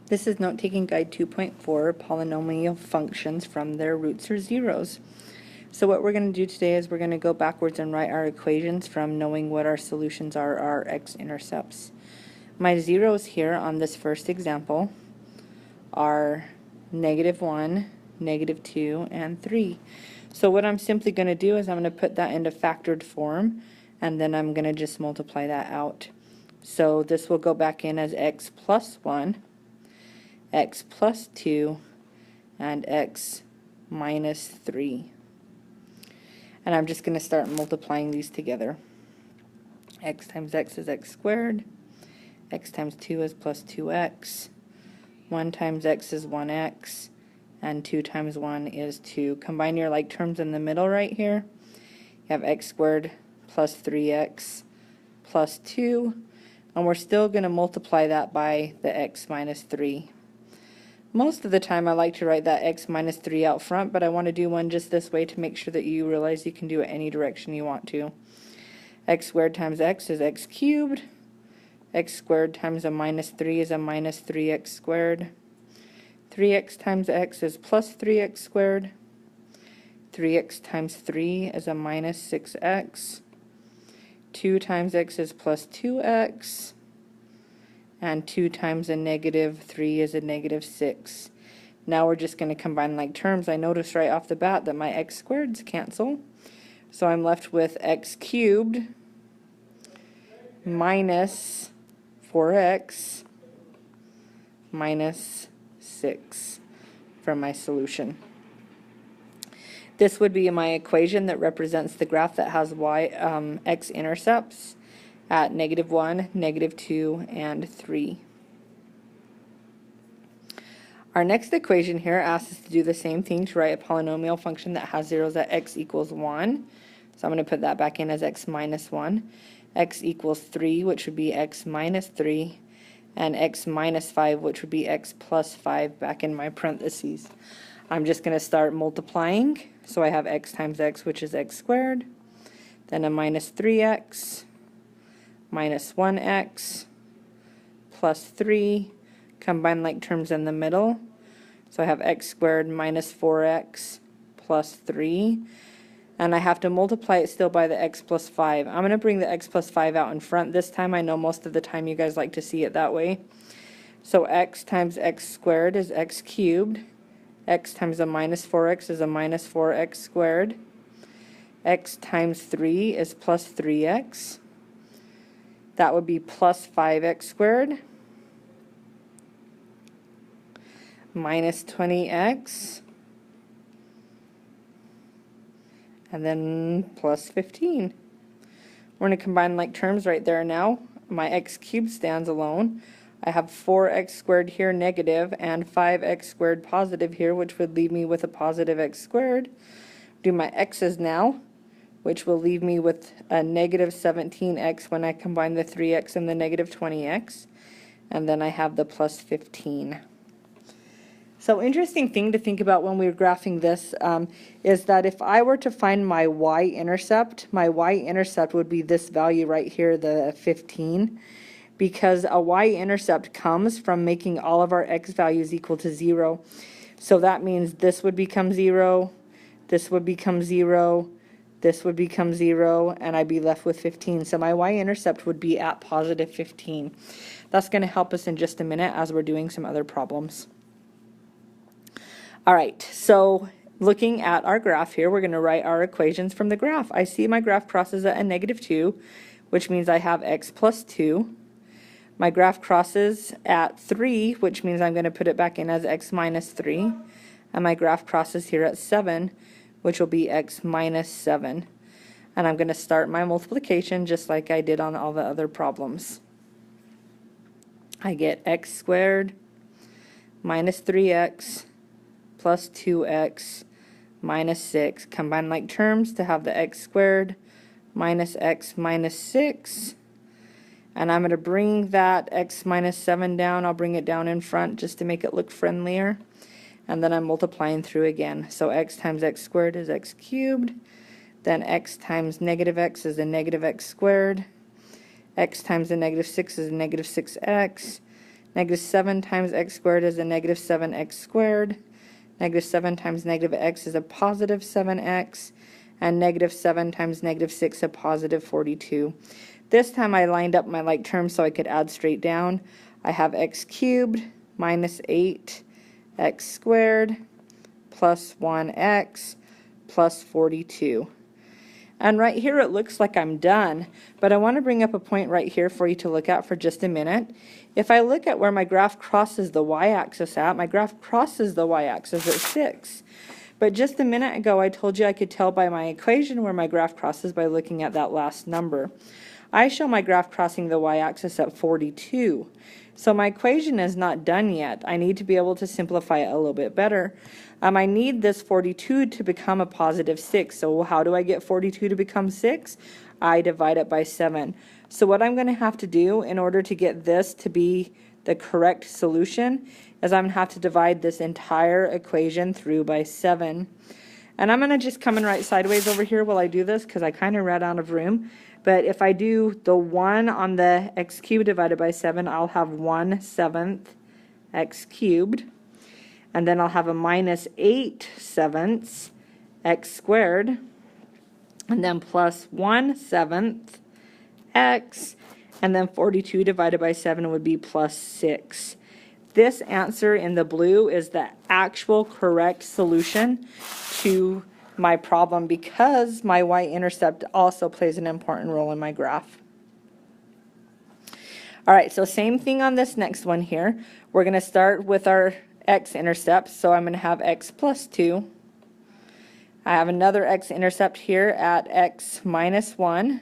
This is Note-Taking Guide 2.4, polynomial functions from their roots or zeros. So what we're going to do today is we're going to go backwards and write our equations from knowing what our solutions are, our x-intercepts. My zeros here on this first example are -1, -2, and 3. So what I'm simply going to do is I'm going to put that into factored form, and then I'm going to just multiply that out. So this will go back in as x plus 1, x plus 2, and x minus 3. And I'm just going to start multiplying these together. X times x is x squared, x times 2 is plus 2x, 1 times x is 1x, and 2 times 1 is 2. Combine your like terms in the middle right here. You have x squared plus 3x plus 2, and we're still going to multiply that by the x minus 3. Most of the time I like to write that x minus 3 out front, but I want to do one just this way to make sure that you realize you can do it any direction you want to. X squared times x is x cubed. X squared times a minus 3 is a minus 3x squared. 3x times x is plus 3x squared. 3x times 3 is a minus 6x. 2 times x is plus 2x. And 2 times a negative 3 is a negative 6. Now we're just going to combine like terms. I notice right off the bat that my x squareds cancel. So I'm left with x cubed minus 4x minus 6 from my solution. This would be my equation that represents the graph that has x-intercepts at -1, -2, and 3. Our next equation here asks us to do the same thing, to write a polynomial function that has zeros at x equals 1. So I'm going to put that back in as x minus 1. X equals 3, which would be x minus 3. And x minus 5, which would be x plus 5 back in my parentheses. I'm just going to start multiplying. So I have x times x, which is x squared. Then a minus 3x. Minus 1x plus 3, combine like terms in the middle. So I have x squared minus 4x plus 3, and I have to multiply it still by the x plus 5. I'm going to bring the x plus 5 out in front this time. I know most of the time you guys like to see it that way. So x times x squared is x cubed. X times a minus 4x is a minus 4x squared. X times 3 is plus 3x. That would be plus 5x squared minus 20x, and then plus 15. We're going to combine like terms right there now. My x cubed stands alone. I have 4x squared here negative and 5x squared positive here, which would leave me with a positive x squared. Do my x's now, which will leave me with a negative 17x when I combine the 3x and the negative 20x. And then I have the plus 15. So interesting thing to think about when we're graphing this is that if I were to find my y-intercept would be this value right here, the 15. Because a y-intercept comes from making all of our x values equal to 0. So that means this would become 0, this would become 0, this would become 0, and I'd be left with 15. So my y-intercept would be at positive 15. That's going to help us in just a minute as we're doing some other problems. All right, so looking at our graph here, we're going to write our equations from the graph. I see my graph crosses at a -2, which means I have x plus 2. My graph crosses at 3, which means I'm going to put it back in as x minus 3. And my graph crosses here at 7, which will be x minus 7. And I'm going to start my multiplication just like I did on all the other problems. I get x squared minus 3x plus 2x minus 6. Combine like terms to have the x squared minus x minus 6. And I'm going to bring that x minus 7 down. I'll bring it down in front just to make it look friendlier. And then I'm multiplying through again. So x times x squared is x cubed. Then x times negative x is a negative x squared. X times a negative 6 is a negative 6x. Negative 7 times x squared is a negative 7x squared. Negative 7 times negative x is a positive 7x. And negative 7 times negative 6 a positive 42. This time I lined up my like terms so I could add straight down. I have x cubed minus 8x squared plus 1x plus 42. And right here it looks like I'm done, but I want to bring up a point right here for you to look at for just a minute. If I look at where my graph crosses the y-axis at, my graph crosses the y-axis at 6. But just a minute ago I told you I could tell by my equation where my graph crosses by looking at that last number. I show my graph crossing the y-axis at 42. So my equation is not done yet. I need to be able to simplify it a little bit better. I need this 42 to become a positive 6. So how do I get 42 to become 6? I divide it by 7. So what I'm going to have to do in order to get this to be the correct solution is I'm going to have to divide this entire equation through by 7. And I'm going to just come in right sideways over here while I do this because I kind of ran out of room. But if I do the 1 on the x cubed divided by 7, I'll have 1/7 x cubed. And then I'll have a minus 8/7 x squared. And then plus 1/7 x. And then 42 divided by 7 would be plus 6. This answer in the blue is the actual correct solution to my problem because my y-intercept also plays an important role in my graph. All right, so same thing on this next one here. We're going to start with our x-intercept, so I'm going to have x plus 2. I have another x-intercept here at x minus 1,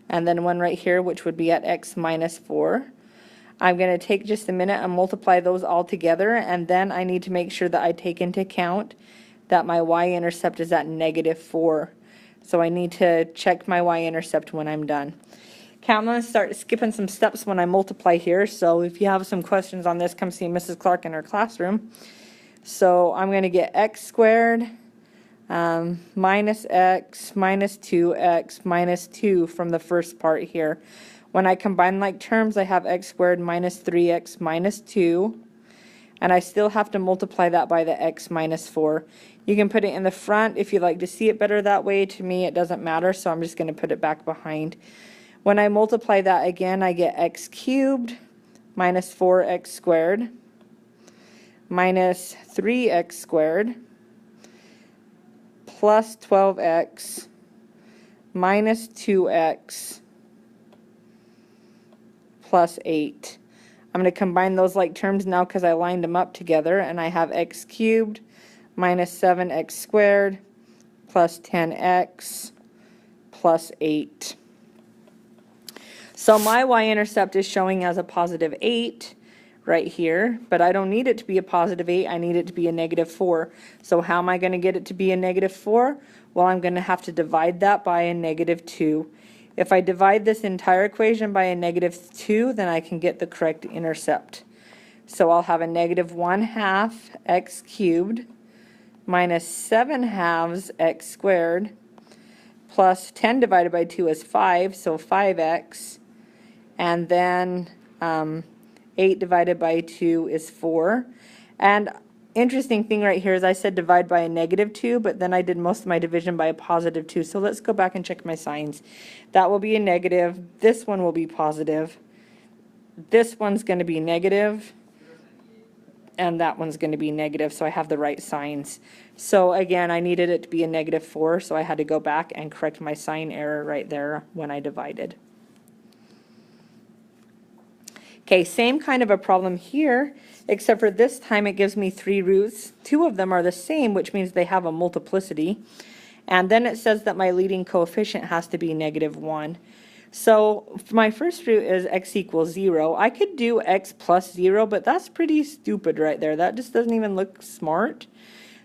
and then one right here which would be at x minus 4. I'm going to take just a minute and multiply those all together, and then I need to make sure that I take into account that my y-intercept is at negative 4. So I need to check my y-intercept when I'm done. Okay, I'm going to start skipping some steps when I multiply here, so if you have some questions on this, come see Mrs. Clark in her classroom. So I'm going to get x squared minus x minus 2x minus 2 from the first part here. When I combine like terms, I have x squared minus 3x minus 2, and I still have to multiply that by the x minus 4. You can put it in the front if you'd like to see it better that way. To me, it doesn't matter, so I'm just going to put it back behind. When I multiply that again, I get x cubed minus 4x squared minus 3x squared plus 12x minus 2x plus 8. I'm going to combine those like terms now because I lined them up together, and I have x cubed minus 7x squared plus 10x plus 8. So my y-intercept is showing as a positive 8 right here, but I don't need it to be a positive 8, I need it to be a negative 4. So how am I going to get it to be a negative 4? Well, I'm going to have to divide that by a negative 2. If I divide this entire equation by a negative 2, then I can get the correct intercept. So I'll have a negative 1/2 x cubed minus 7/2 x squared plus 10 divided by 2 is 5, so 5x. And then 8 divided by 2 is 4. And interesting thing right here is I said divide by a negative 2, but then I did most of my division by a positive 2. So let's go back and check my signs. That will be a negative. This one will be positive. This one's going to be negative. And that one's going to be negative, so I have the right signs. So again, I needed it to be a negative 4, so I had to go back and correct my sign error right there when I divided. Okay, same kind of a problem here, except for this time it gives me 3 roots. 2 of them are the same, which means they have a multiplicity. And then it says that my leading coefficient has to be negative 1. So my first root is x equals 0. I could do x plus 0, but that's pretty stupid right there. That just doesn't even look smart.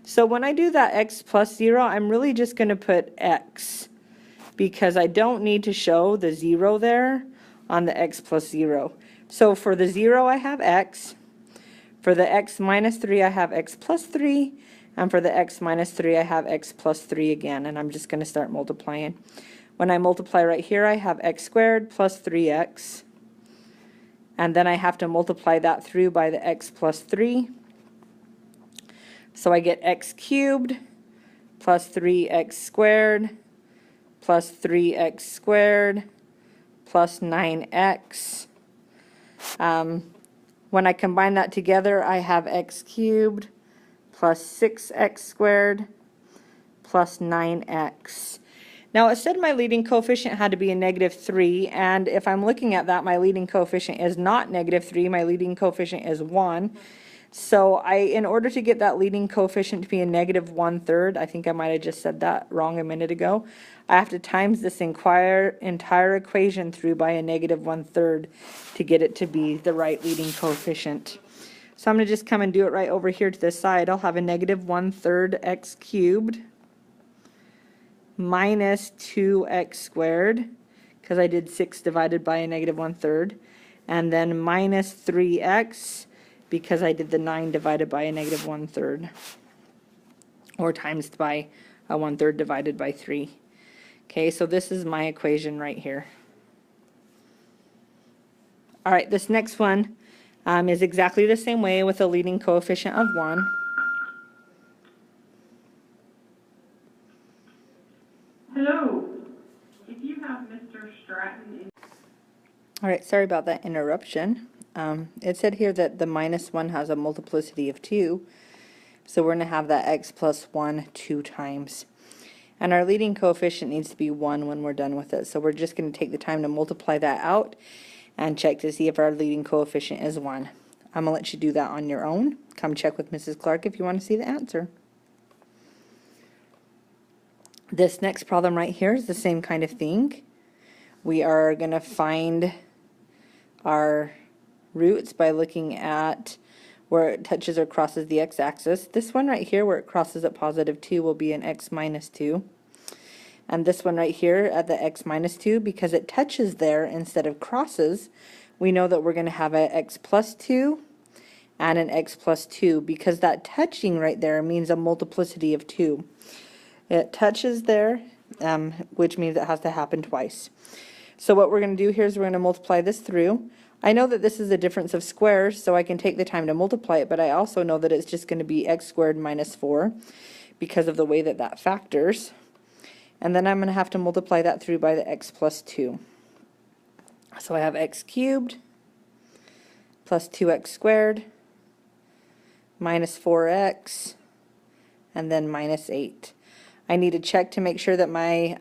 So when I do that x plus 0, I'm really just going to put x, because I don't need to show the 0 there on the x plus 0. So for the 0, I have x. For the x minus 3, I have x plus 3. And for the x minus 3, I have x plus 3 again. And I'm just going to start multiplying. When I multiply right here, I have x squared plus 3x. and then I have to multiply that through by the x plus 3. So I get x cubed plus 3x squared plus 3x squared plus 9x. When I combine that together, I have x cubed plus 6x squared plus 9x. Now it said my leading coefficient had to be a -3, and if I'm looking at that, my leading coefficient is not -3, my leading coefficient is 1. So in order to get that leading coefficient to be a -1/3, I think I might have just said that wrong a minute ago, I have to times this entire equation through by a -1/3 to get it to be the right leading coefficient. So I'm going to just come and do it right over here to the side. I'll have a -1/3 x cubed minus 2x squared, because I did 6 divided by a -1/3, and then minus 3x, because I did the 9 divided by a -1/3, or times by a 1/3 divided by 3. Okay, so this is my equation right here. All right, this next one is exactly the same way with a leading coefficient of 1. Hello, if you have Mr. Stratton in... All right, sorry about that interruption. It said here that the -1 has a multiplicity of 2, so we're going to have that x plus 1 2 times. And our leading coefficient needs to be 1 when we're done with it, so we're just going to take the time to multiply that out and check to see if our leading coefficient is 1. I'm going to let you do that on your own. Come check with Mrs. Clark if you want to see the answer. This next problem right here is the same kind of thing. We are going to find our roots by looking at where it touches or crosses the x-axis. This one right here where it crosses at +2 will be an x minus 2. And this one right here at the x minus 2, because it touches there instead of crosses, we know that we're going to have an x plus 2 and an x plus 2, because that touching right there means a multiplicity of 2. It touches there, which means it has to happen twice. So what we're going to do here is we're going to multiply this through. I know that this is a difference of squares, so I can take the time to multiply it, but I also know that it's just going to be x squared minus 4 because of the way that that factors. And then I'm going to have to multiply that through by the x plus 2. So I have x cubed plus 2x squared minus 4x and then minus 8. I need to check to make sure that my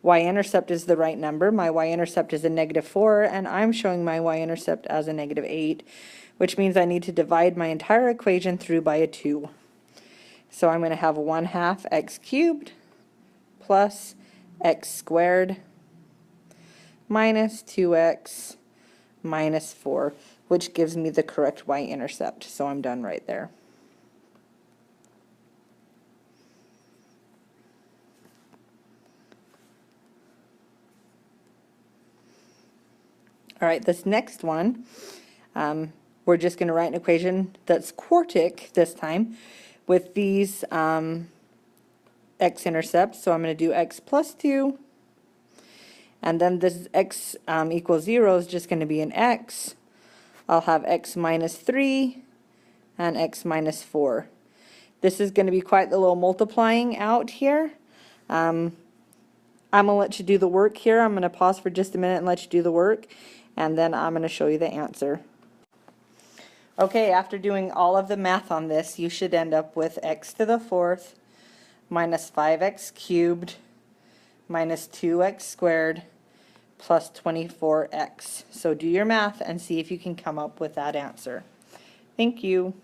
y-intercept is the right number. My y-intercept is a -4, and I'm showing my y-intercept as a -8, which means I need to divide my entire equation through by a 2. So I'm going to have 1/2 x cubed plus x squared minus 2x minus 4, which gives me the correct y-intercept. So I'm done right there. All right, this next one, we're just going to write an equation that's quartic this time with these x-intercepts. So I'm going to do x plus 2, and then this x equals 0 is just going to be an x. I'll have x minus 3 and x minus 4. This is going to be quite the little multiplying out here. I'm going to let you do the work here. I'm going to pause for just a minute and let you do the work, and then I'm going to show you the answer. Okay, after doing all of the math on this, you should end up with x to the 4th minus 5x cubed minus 2x squared plus 24x. So do your math and see if you can come up with that answer. Thank you.